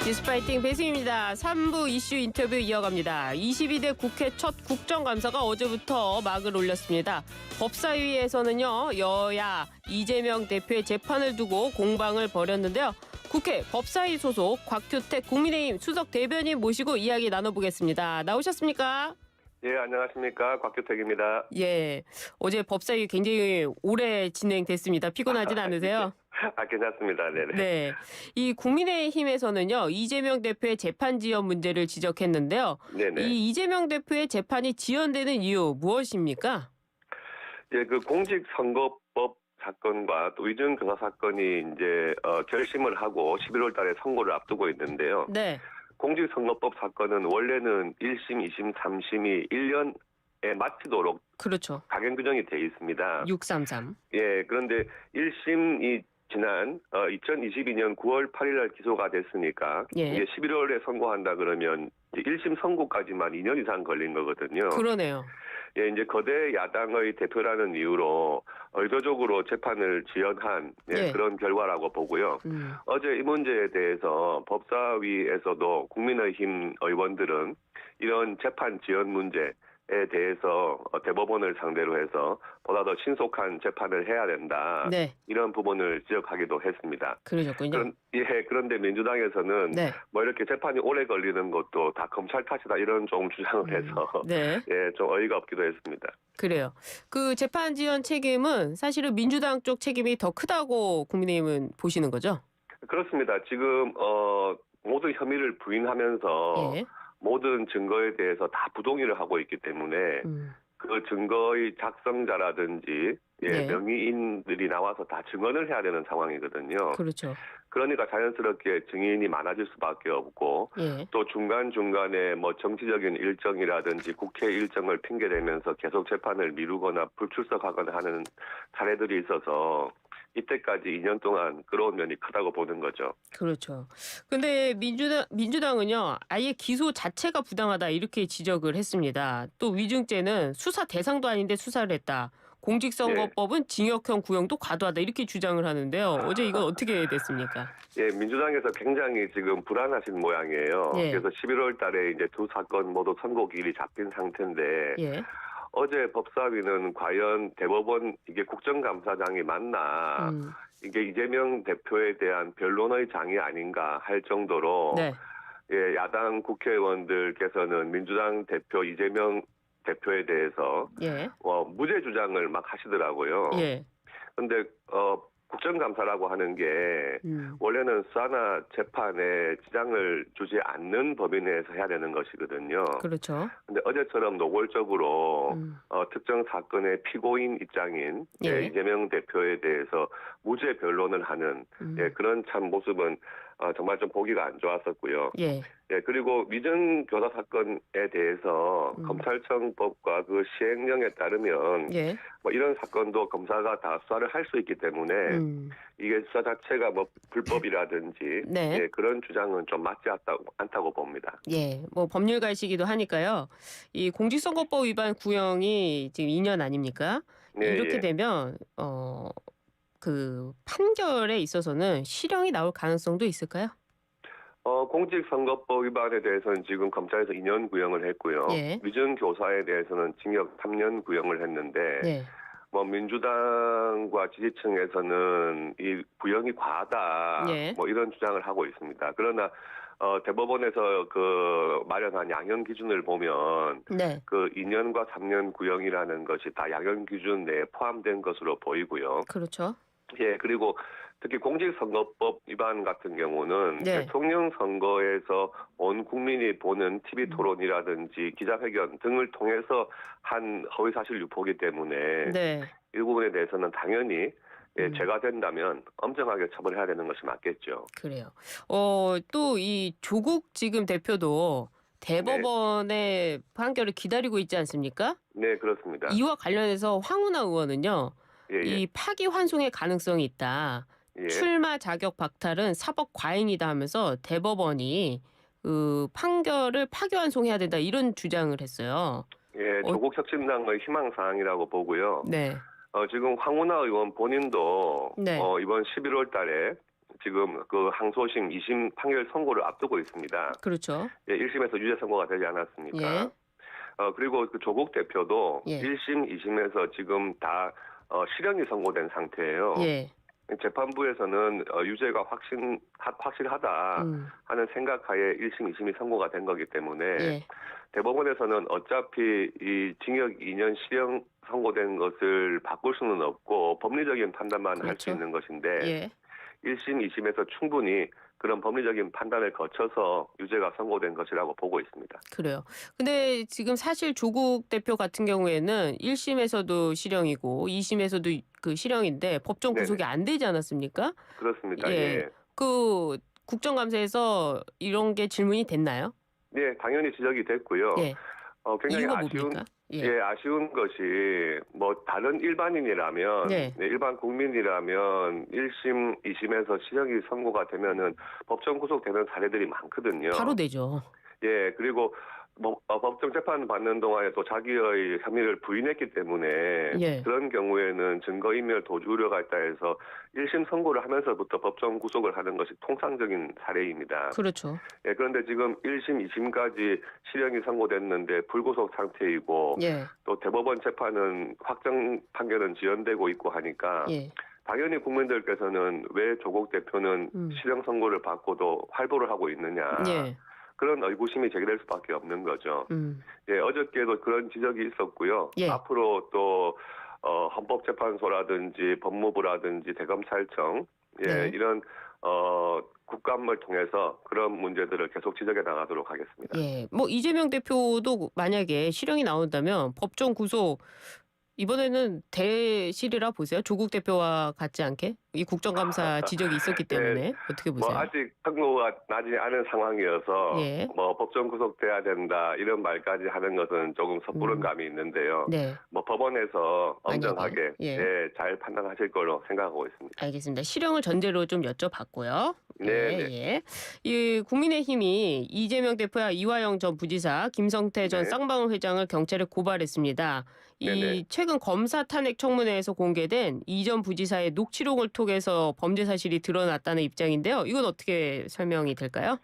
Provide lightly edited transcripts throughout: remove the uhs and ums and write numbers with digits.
뉴스파이팅 배승입니다. 3부 이슈 인터뷰 이어갑니다. 22대 국회 첫 국정감사가 어제부터 막을 올렸습니다. 법사위에서는요, 여야 이재명 대표의 재판을 두고 공방을 벌였는데요. 국회 법사위 소속 곽규택 국민의힘 수석 대변인 모시고 이야기 나눠보겠습니다. 나오셨습니까? 예, 안녕하십니까. 곽규택입니다. 예, 어제 법사위 굉장히 오래 진행됐습니다. 피곤하진 않으세요? 괜찮습니다. 네네. 네. 이 국민의힘에서는요, 이재명 대표의 재판 지연 문제를 지적했는데요. 네네. 이 이재명 대표의 재판이 지연되는 이유 무엇입니까? 예, 그 공직선거법 사건과 또 위증교사 사건이 이제 결심을 하고 11월 달에 선고를 앞두고 있는데요. 네. 공직선거법 사건은 원래는 1심, 2심, 3심이 1년에 마치도록 그렇죠. 가경 규정이 되어 있습니다. 633. 예, 그런데 1심이 지난 2022년 9월 8일 날 기소가 됐으니까 예. 이게 11월에 선고한다 그러면 1심 선고까지만 2년 이상 걸린 거거든요. 그러네요. 예, 이제 거대 야당의 대표라는 이유로 의도적으로 재판을 지연한 예. 그런 결과라고 보고요. 어제 이 문제에 대해서 법사위에서도 국민의힘 의원들은 이런 재판 지연 문제에 대해서 대법원을 상대로 해서 보다 더 신속한 재판을 해야 된다. 네. 이런 부분을 지적하기도 했습니다. 그러셨군요. 그런데 민주당에서는 네. 뭐 이렇게 재판이 오래 걸리는 것도 다 검찰 탓이다 이런 좀 주장을 해서 네. 예, 좀 어이가 없기도 했습니다. 그래요. 그 재판 지연 책임은 사실은 민주당 쪽 책임이 더 크다고 국민의힘은 보시는 거죠? 그렇습니다. 지금 모든 혐의를 부인하면서 예. 모든 증거에 대해서 다 부동의를 하고 있기 때문에 그 증거의 작성자라든지 네. 명의인들이 나와서 다 증언을 해야 되는 상황이거든요. 그렇죠. 그러니까 자연스럽게 증인이 많아질 수밖에 없고 예. 또 중간중간에 뭐 정치적인 일정이라든지 국회 일정을 핑계대면서 계속 재판을 미루거나 불출석하거나 하는 사례들이 있어서 이때까지 2년 동안 끌어온 면이 크다고 보는 거죠. 그렇죠. 근데 민주당은요, 아예 기소 자체가 부당하다 이렇게 지적을 했습니다. 또 위증죄는 수사 대상도 아닌데 수사를 했다. 공직선거법은 징역형 구형도 과도하다 이렇게 주장을 하는데요. 어제 이건 어떻게 됐습니까? 예, 민주당에서 굉장히 지금 불안하신 모양이에요. 예. 그래서 11월 달에 이제 두 사건 모두 선고기일이 잡힌 상태인데 예. 어제 법사위는 과연 대법원 이게 국정감사장이 맞나 이게 이재명 대표에 대한 변론의 장이 아닌가 할 정도로 네. 예, 야당 국회의원들께서는 민주당 대표 이재명 대표에 대해서 예. 무죄 주장을 막 하시더라고요. 예. 근데 국정감사라고 하는 게 원래는 수사나 재판에 지장을 주지 않는 범위 내에서 해야 되는 것이거든요. 그렇죠. 근데 어제처럼 노골적으로 특정 사건의 피고인 입장인 예. 이재명 대표에 대해서 무죄 변론을 하는 그런 참 모습은 정말 좀 보기가 안 좋았었고요. 예. 예, 그리고 위증교사 사건에 대해서 검찰청법과 그 시행령에 따르면 예. 뭐 이런 사건도 검사가 다 수사를 할 수 있기 때문에 이게 수사 자체가 뭐 불법이라든지 네. 예, 그런 주장은 좀 맞지 않다고 봅니다. 예. 뭐 법률가이시기도 하니까요. 이 공직선거법 위반 구형이 지금 2년 아닙니까? 네, 이렇게 예. 되면 그 판결에 있어서는 실형이 나올 가능성도 있을까요? 공직선거법 위반에 대해서는 지금 검찰에서 2년 구형을 했고요. 예. 위증교사에 대해서는 징역 3년 구형을 했는데 예. 뭐 민주당과 지지층에서는 이 구형이 과하다 예. 뭐 이런 주장을 하고 있습니다. 그러나 대법원에서 그 마련한 양형 기준을 보면 네. 그 2년과 3년 구형이라는 것이 다 양형 기준 내에 포함된 것으로 보이고요. 그렇죠. 예, 그리고 특히 공직선거법 위반 같은 경우는 네. 대통령 선거에서 온 국민이 보는 TV 토론이라든지 기자회견 등을 통해서 한 허위사실 유포기 때문에 네. 이 부분에 대해서는 당연히 죄가 된다면 엄정하게 처벌해야 되는 것이 맞겠죠. 그래요. 또 이 조국 지금 대표도 대법원의 판결을 기다리고 있지 않습니까? 네, 그렇습니다. 이와 관련해서 황운하 의원은요. 예, 예. 이 파기환송의 가능성이 있다. 예. 출마 자격 박탈은 사법 과잉이다 하면서 대법원이 그 판결을 파기환송해야 된다 이런 주장을 했어요. 예, 조국 혁신당의 희망사항이라고 보고요. 네. 지금 황운하 의원 본인도 네. 이번 11월 달에 지금 그 항소심 2심 판결 선고를 앞두고 있습니다. 그렇죠. 예, 1심에서 유죄 선고가 되지 않았습니까? 예. 그리고 그 조국 대표도 예. 1심, 2심에서 지금 다 실형이 선고된 상태예요. 예. 재판부에서는 유죄가 확실하다 음. 하는 생각하에 1심, 2심이 선고가 된 거기 때문에 예. 대법원에서는 어차피 이 징역 2년 실형 선고된 것을 바꿀 수는 없고 법리적인 판단만 할 수 그렇죠. 있는 것인데 예. 1심, 2심에서 충분히 그런 법리적인 판단을 거쳐서 유죄가 선고된 것이라고 보고 있습니다. 그래요. 근데 지금 사실 조국 대표 같은 경우에는 1심에서도 실형이고 2심에서도 그 실형인데 법정 네네. 구속이 안 되지 않았습니까? 그렇습니다. 예. 예. 그 국정감사에서 이런 게 질문이 됐나요? 네, 당연히 지적이 됐고요. 예. 굉장히 이유가 아쉬운 뭡니까? 예, 아쉬운 것이 뭐 다른 일반인이라면 네. 일반 국민이라면 1심, 2심에서 실형이 선고가 되면은 법정 구속되는 사례들이 많거든요. 바로 되죠. 예, 그리고 뭐 법정 재판 받는 동안에 또 자기의 혐의를 부인했기 때문에 예. 그런 경우에는 증거인멸 도주 우려가 있다 해서 1심 선고를 하면서부터 법정 구속을 하는 것이 통상적인 사례입니다. 그렇죠. 예, 그런데 지금 1심, 2심까지 실형이 선고됐는데 불구속 상태이고 예. 또 대법원 재판은 확정 판결은 지연되고 있고 하니까 예. 당연히 국민들께서는 왜 조국 대표는 실형 선고를 받고도 활보를 하고 있느냐 예. 그런 의구심이 제기될 수밖에 없는 거죠. 예, 어저께도 그런 지적이 있었고요. 예. 앞으로 또 헌법재판소라든지 법무부라든지 대검찰청 네. 이런 국감을 통해서 그런 문제들을 계속 지적해 나가도록 하겠습니다. 예. 뭐 이재명 대표도 만약에 실형이 나온다면 법정 구속 이번에는 대실이라 보세요. 조국 대표와 같지 않게 이 국정감사 지적이 있었기 때문에 어떻게 뭐 보세요? 아직 선고가 나지 않은 상황이어서 예. 뭐 법정 구속돼야 된다 이런 말까지 하는 것은 조금 섣부른 감이 있는데요. 네. 뭐 법원에서 엄정하게 만약에, 예. 잘 판단하실 걸로 생각하고 있습니다. 알겠습니다. 실형을 전제로 좀 여쭤봤고요. 네, 예, 네. 예. 이 국민의힘이 이재명 대표와 이화영 전 부지사, 김성태 전 네. 쌍방울 회장을 경찰에 고발했습니다. 이 네네. 최근 검사 탄핵 청문회에서 공개된 이 전 부지사의 녹취록을 통해서 범죄 사실이 드러났다는 입장인데요. 이건 어떻게 설명이 될까요?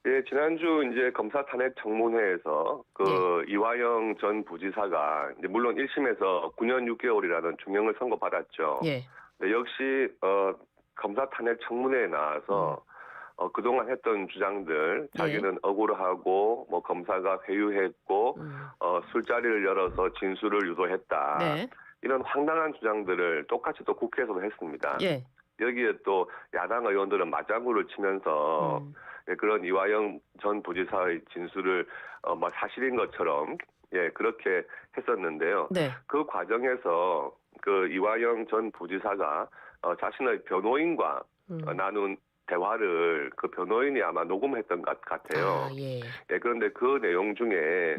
예, 지난주 이제 검사 탄핵 청문회에서 이화영 전 부지사가 이제 물론 1심에서 9년 6개월이라는 중형을 선고받았죠. 예. 네, 역시 검사 탄핵 청문회에 나와서 그동안 했던 주장들 자기는 억울하고 뭐 검사가 회유했고 술자리를 열어서 진술을 유도했다. 네. 이런 황당한 주장들을 똑같이 또 국회에서도 했습니다. 예. 여기에 또 야당 의원들은 맞장구를 치면서 그런 이화영 전 부지사의 진술을 뭐 사실인 것처럼 그렇게 했었는데요. 네. 그 과정에서 그 이화영 전 부지사가 자신의 변호인과 나눈 대화를 그 변호인이 아마 녹음했던 것 같아요. 아, 예. 예, 그런데 그 내용 중에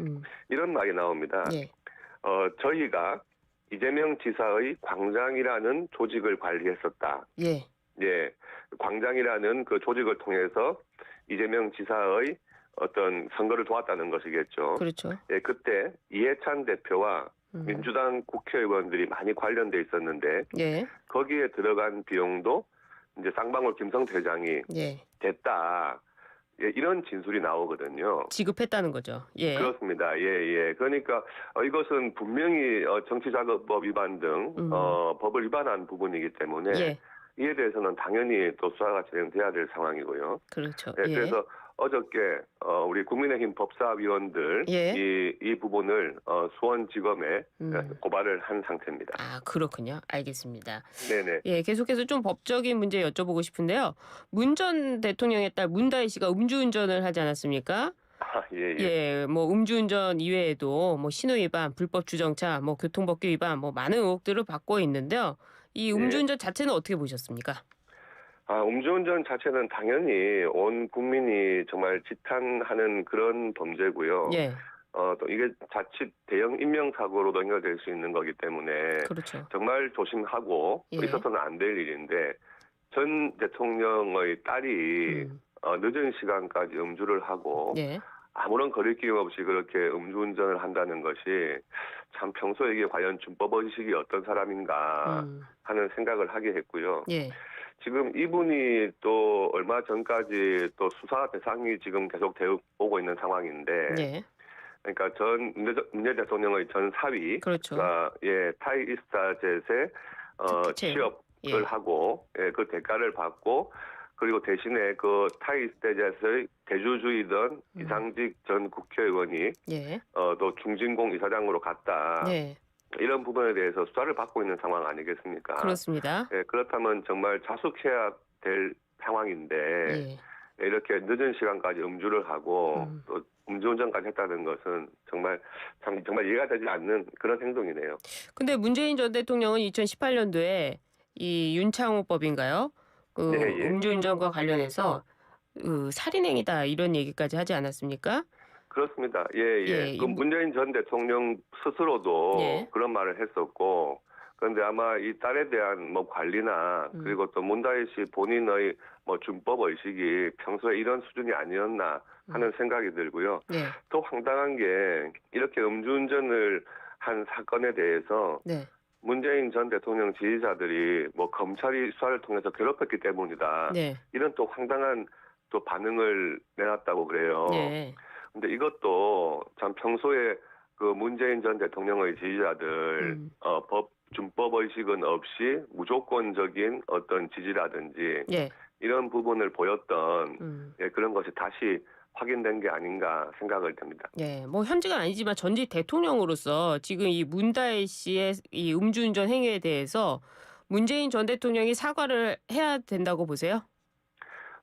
이런 말이 나옵니다. 예. 저희가 이재명 지사의 광장이라는 조직을 관리했었다. 예. 예, 광장이라는 그 조직을 통해서 이재명 지사의 어떤 선거를 도왔다는 것이겠죠. 그렇죠. 예, 그때 이해찬 대표와 민주당 국회의원들이 많이 관련돼 있었는데 예. 거기에 들어간 비용도 이제 쌍방울 김성태 회장이 예. 됐다. 예, 이런 진술이 나오거든요. 지급했다는 거죠. 예. 그렇습니다. 예. 그러니까 이것은 분명히 정치자금법 위반 등 법을 위반한 부분이기 때문에 예. 이에 대해서는 당연히 또 수사가 진행돼야 될 상황이고요. 그렇죠. 예, 그래서 어저께 우리 국민의힘 법사위원들 예. 이 부분을 수원지검에 고발을 한 상태입니다. 아, 그렇군요. 알겠습니다. 네네. 예, 계속해서 좀 법적인 문제 여쭤보고 싶은데요. 문 전 대통령의 딸 문다혜 씨가 음주운전을 하지 않았습니까? 예. 예, 뭐 음주운전 이외에도 뭐 신호위반, 불법 주정차, 뭐 교통법규 위반, 뭐 많은 의혹들을 받고 있는데요. 이 음주운전 자체는 어떻게 보셨습니까? 음주운전 자체는 당연히 온 국민이 정말 지탄하는 그런 범죄고요. 예. 또 이게 자칫 대형 인명사고로도 연결될 수 있는 거기 때문에 그렇죠. 정말 조심하고 예. 있어서는 안 될 일인데 전 대통령의 딸이 늦은 시간까지 음주를 하고 예. 아무런 거리낌 없이 그렇게 음주운전을 한다는 것이 참 평소에 이게 과연 준법의식이 어떤 사람인가 하는 생각을 하게 했고요. 예. 지금 이분이 또 얼마 전까지 또 수사 대상이 지금 계속 되어 오고 있는 상황인데, 네. 그러니까 전 문재 대통령의 전 사위가 그렇죠. 타이 이스타젯에 특채. 취업을 예. 하고 그 대가를 받고 그리고 대신에 그 타이 이스타젯의 대주주이던 이상직 전 국회의원이 예. 또 중진공 이사장으로 갔다. 네. 이런 부분에 대해서 수사를 받고 있는 상황 아니겠습니까? 그렇습니다. 그렇다면 정말 자숙해야 될 상황인데 예. 이렇게 늦은 시간까지 음주를 하고 또 음주운전까지 했다는 것은 정말 이해가 되지 않는 그런 행동이네요. 근데 문재인 전 대통령은 2018년도에 이 윤창호법인가요? 그 예, 예. 음주운전과 관련해서 살인행위다 이런 얘기까지 하지 않았습니까? 그렇습니다. 예, 그 문재인 전 대통령 스스로도 예. 그런 말을 했었고, 그런데 아마 이 딸에 대한 뭐 관리나 그리고 또 문다희 씨 본인의 뭐 준법 의식이 평소에 이런 수준이 아니었나 하는 생각이 들고요. 네. 또 황당한 게 이렇게 음주운전을 한 사건에 대해서 네. 문재인 전 대통령 지지자들이 뭐 검찰이 수사를 통해서 괴롭혔기 때문이다. 네. 이런 또 황당한 또 반응을 내놨다고 그래요. 네. 근데 이것도 참 평소에 그 문재인 전 대통령의 지지자들 준법 의식은 없이 무조건적인 어떤 지지라든지 예. 이런 부분을 보였던 그런 것이 다시 확인된 게 아닌가 생각을 합니다. 예, 뭐 현재가 아니지만 전직 대통령으로서 지금 이 문다혜 씨의 이 음주운전 행위에 대해서 문재인 전 대통령이 사과를 해야 된다고 보세요?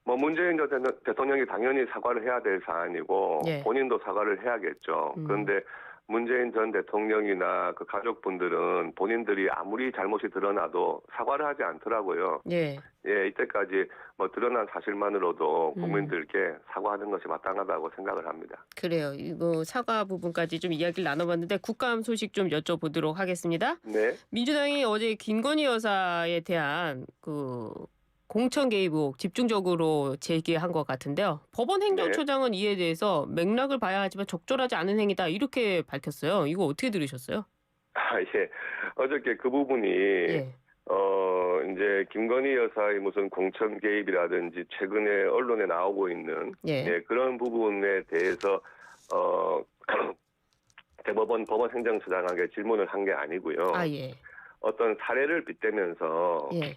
뭐 문재인 전 대통령이 당연히 사과를 해야 될 사안이고 예. 본인도 사과를 해야겠죠. 그런데 문재인 전 대통령이나 그 가족분들은 본인들이 아무리 잘못이 드러나도 사과를 하지 않더라고요. 예. 이때까지 뭐 드러난 사실만으로도 국민들께 사과하는 것이 마땅하다고 생각을 합니다. 그래요. 이거 사과 부분까지 좀 이야기를 나눠봤는데 국감 소식 좀 여쭤보도록 하겠습니다. 네. 민주당이 어제 김건희 여사에 대한 그 공천 개입 의혹 집중적으로 제기한 것 같은데요. 법원 행정처장은 이에 대해서 맥락을 봐야 하지만 적절하지 않은 행위다 이렇게 밝혔어요. 이거 어떻게 들으셨어요? 예. 어저께 그 부분이 예. 이제 김건희 여사의 무슨 공천 개입이라든지 최근에 언론에 나오고 있는 그런 부분에 대해서 대법원 법원 행정처장에게 질문을 한 게 아니고요. 아, 예. 어떤 사례를 빗대면서 예.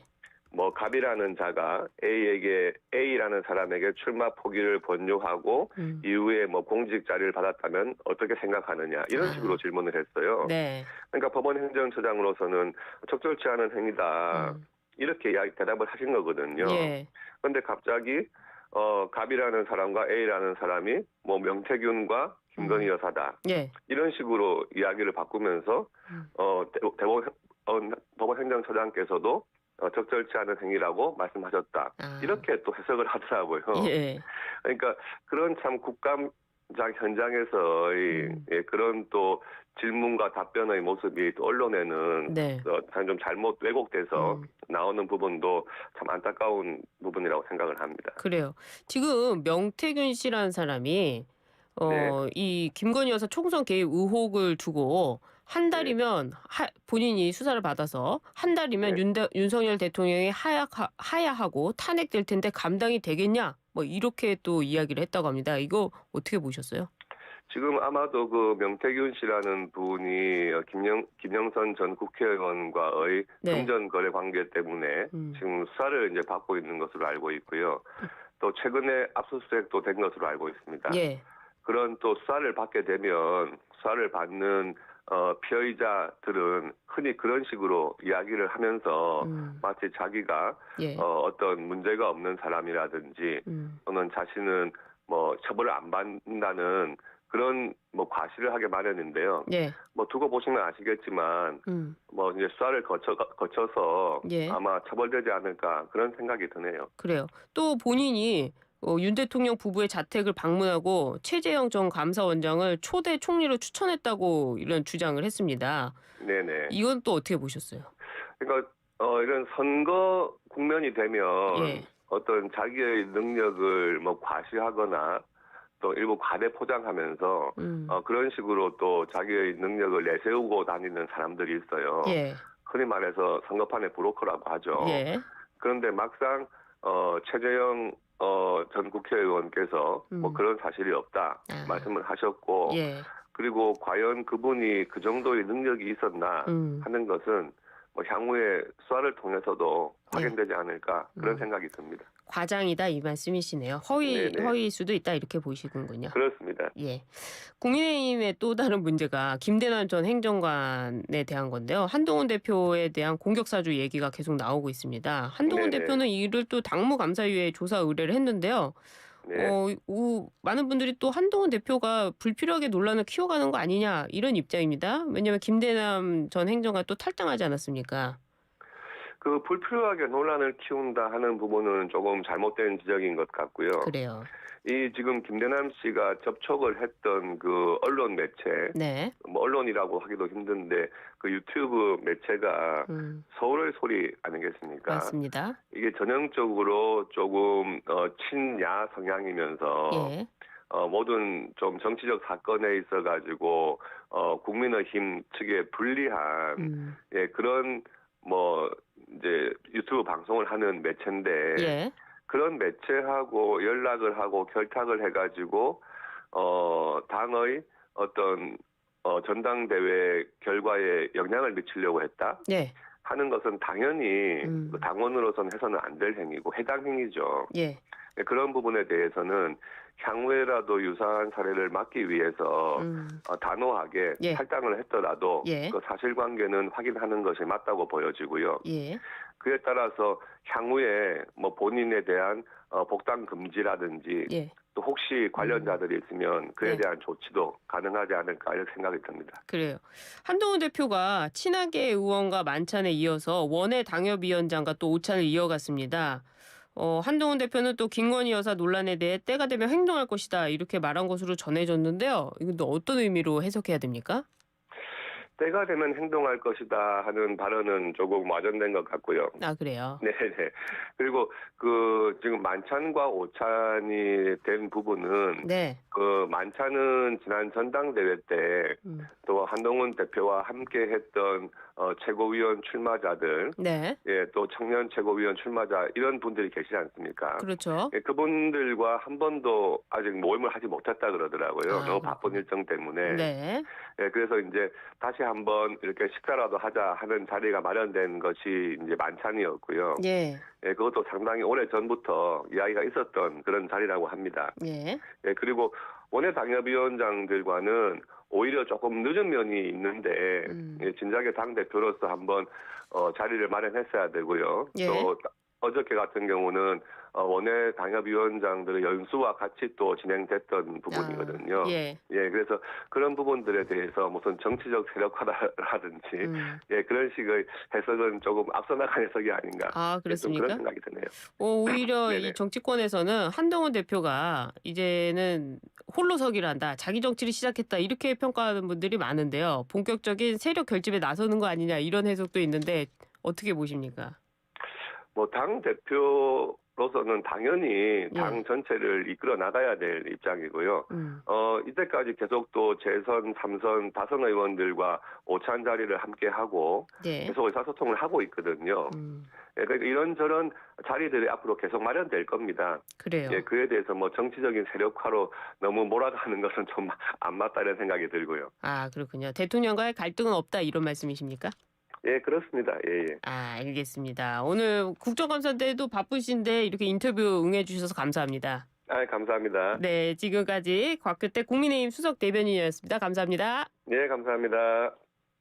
뭐 갑이라는 자가 A라는 사람에게 출마 포기를 권유하고 이후에 뭐 공직 자리를 받았다면 어떻게 생각하느냐 이런 식으로 질문을 했어요. 네. 그러니까 법원 행정처장으로서는 적절치 않은 행위다 이렇게 대답을 하신 거거든요. 예. 그런데 갑자기 갑이라는 사람과 A라는 사람이 뭐 명태균과 김건희 여사다 예. 이런 식으로 이야기를 바꾸면서 법원 행정처장께서도 적절치 않은 행위라고 말씀하셨다. 이렇게 또 해석을 하더라고요. 예. 그러니까 그런 참 국감장 현장에서의 그런 또 질문과 답변의 모습이 또 언론에는 좀 잘못 왜곡돼서 나오는 부분도 참 안타까운 부분이라고 생각을 합니다. 그래요. 지금 명태균 씨라는 사람이 이 김건희 여사 총선 개입 의혹을 두고 한 달이면 본인이 수사를 받아서 한 달이면 윤석열 대통령이 하야하고 탄핵될 텐데 감당이 되겠냐? 뭐 이렇게 또 이야기를 했다고 합니다. 이거 어떻게 보셨어요? 지금 아마도 그 명태균 씨라는 분이 김영선 전 국회의원과의 금전 거래 관계 때문에 지금 수사를 이제 받고 있는 것으로 알고 있고요. 또 최근에 압수수색도 된 것으로 알고 있습니다. 예. 그런 또 수사를 받게 되면 수사를 받는 피의자들은 흔히 그런 식으로 이야기를 하면서 마치 자기가 어떤 문제가 없는 사람이라든지 또는 자신은 뭐 처벌을 안 받는다는 그런 뭐 과시를 하게 마련인데요. 뭐 두고 보시면 아시겠지만 뭐 이제 수사를 거쳐서 아마 처벌되지 않을까 그런 생각이 드네요. 그래요. 또 본인이 윤 대통령 부부의 자택을 방문하고 최재형 전 감사원장을 초대 총리로 추천했다고 이런 주장을 했습니다. 네네. 이건 또 어떻게 보셨어요? 그러니까 이런 선거 국면이 되면 어떤 자기의 능력을 뭐 과시하거나 또 일부 과대 포장하면서 그런 식으로 또 자기의 능력을 내세우고 다니는 사람들이 있어요. 흔히 말해서 선거판의 브로커라고 하죠. 그런데 막상 최재형 전 국회의원께서 뭐 그런 사실이 없다 말씀을 하셨고 예. 그리고 과연 그분이 그 정도의 능력이 있었나 하는 것은 뭐 향후에 수사를 통해서도 확인되지 않을까 그런 생각이 듭니다. 과장이다 이 말씀이시네요. 허위일 수도 있다 이렇게 보시군요. 그렇습니다. 예. 국민의힘의 또 다른 문제가 김대남 전 행정관에 대한 건데요. 한동훈 대표에 대한 공격사주 얘기가 계속 나오고 있습니다. 한동훈 네네. 대표는 이를 또 당무감사위에 조사 의뢰를 했는데요. 네. 많은 분들이 또 한동훈 대표가 불필요하게 논란을 키워가는 거 아니냐 이런 입장입니다. 왜냐하면 김대남 전 행정관 또 탈당하지 않았습니까? 그 불필요하게 논란을 키운다 하는 부분은 조금 잘못된 지적인 것 같고요. 그래요. 이 지금 김대남 씨가 접촉을 했던 그 언론 매체, 네. 뭐 언론이라고 하기도 힘든데 그 유튜브 매체가 서울의 소리 아니겠습니까? 맞습니다. 이게 전형적으로 조금 친야 성향이면서 예. 모든 좀 정치적 사건에 있어 가지고 국민의힘 측에 불리한 예, 그런 뭐 이제 유튜브 방송을 하는 매체인데 예. 그런 매체하고 연락을 하고 결탁을 해가지고 당의 어떤 전당대회 결과에 영향을 미치려고 했다 예. 하는 것은 당연히 그 당원으로서는 해서는 안 될 행위고 해당 행위죠. 예. 그런 부분에 대해서는 향후에라도 유사한 사례를 막기 위해서 단호하게 예. 탈당을 했더라도 예. 그 사실관계는 확인하는 것이 맞다고 보여지고요. 예. 그에 따라서 향후에 뭐 본인에 대한 복당 금지라든지 예. 또 혹시 관련자들이 있으면 그에 네. 대한 조치도 가능하지 않을까 이런 생각이 듭니다. 그래요. 한동훈 대표가 친하게 의원과 만찬에 이어서 원외 당협위원장과 또 오찬을 이어갔습니다. 한동훈 대표는 또 김건희 여사 논란에 대해 때가 되면 행동할 것이다 이렇게 말한 것으로 전해졌는데요. 이건 또 어떤 의미로 해석해야 됩니까? 때가 되면 행동할 것이다 하는 발언은 조금 와전된 것 같고요. 아 그래요. 네네. 그리고 그 지금 만찬과 오찬이 된 부분은 네. 그 만찬은 지난 전당대회 때 또 한동훈 대표와 함께 했던 최고위원 출마자들, 네. 예, 또 청년 최고위원 출마자 이런 분들이 계시지 않습니까? 그렇죠. 예, 그분들과 한 번도 아직 모임을 하지 못했다 그러더라고요. 아, 너무 바쁜 일정 때문에. 네. 예, 그래서 이제 다시 한번 이렇게 식사라도 하자 하는 자리가 마련된 것이 이제 만찬이었고요. 예. 예, 그것도 상당히 오래 전부터 이야기가 있었던 그런 자리라고 합니다. 예. 예, 그리고 원외 당협위원장들과는 오히려 조금 늦은 면이 있는데 예, 진작에 당 대표로서 한번 자리를 마련했어야 되고요. 예. 또 어저께 같은 경우는 원외 당협위원장들의 연수와 같이 또 진행됐던 부분이거든요. 예. 예, 그래서 그런 부분들에 대해서 무슨 정치적 세력화라든지 예, 그런 식의 해석은 조금 앞서 나간 해석이 아닌가. 아 좀 그렇습니까? 그런 생각이 드네요. 오히려 네네. 이 정치권에서는 한동훈 대표가 이제는 홀로서기를 한다. 자기 정치를 시작했다. 이렇게 평가하는 분들이 많은데요. 본격적인 세력 결집에 나서는 거 아니냐 이런 해석도 있는데 어떻게 보십니까? 뭐 당 대표로서는 당연히 당 전체를 이끌어 나가야 될 입장이고요. 이때까지 계속 또 재선, 3선, 다선 의원들과 오찬 자리를 함께 하고 네. 계속 의사소통을 하고 있거든요. 예, 그러니까 이런저런 자리들이 앞으로 계속 마련될 겁니다. 그래요. 예, 그에 대해서 뭐 정치적인 세력화로 너무 몰아가는 것은 좀 안 맞다 이런 생각이 들고요. 아 그렇군요. 대통령과의 갈등은 없다 이런 말씀이십니까? 예, 그렇습니다. 예, 예. 아 알겠습니다. 오늘 국정감사 때도 바쁘신데 이렇게 인터뷰 응해주셔서 감사합니다. 아, 감사합니다. 네, 지금까지 곽규택 국민의힘 수석 대변인이었습니다. 감사합니다. 예, 감사합니다.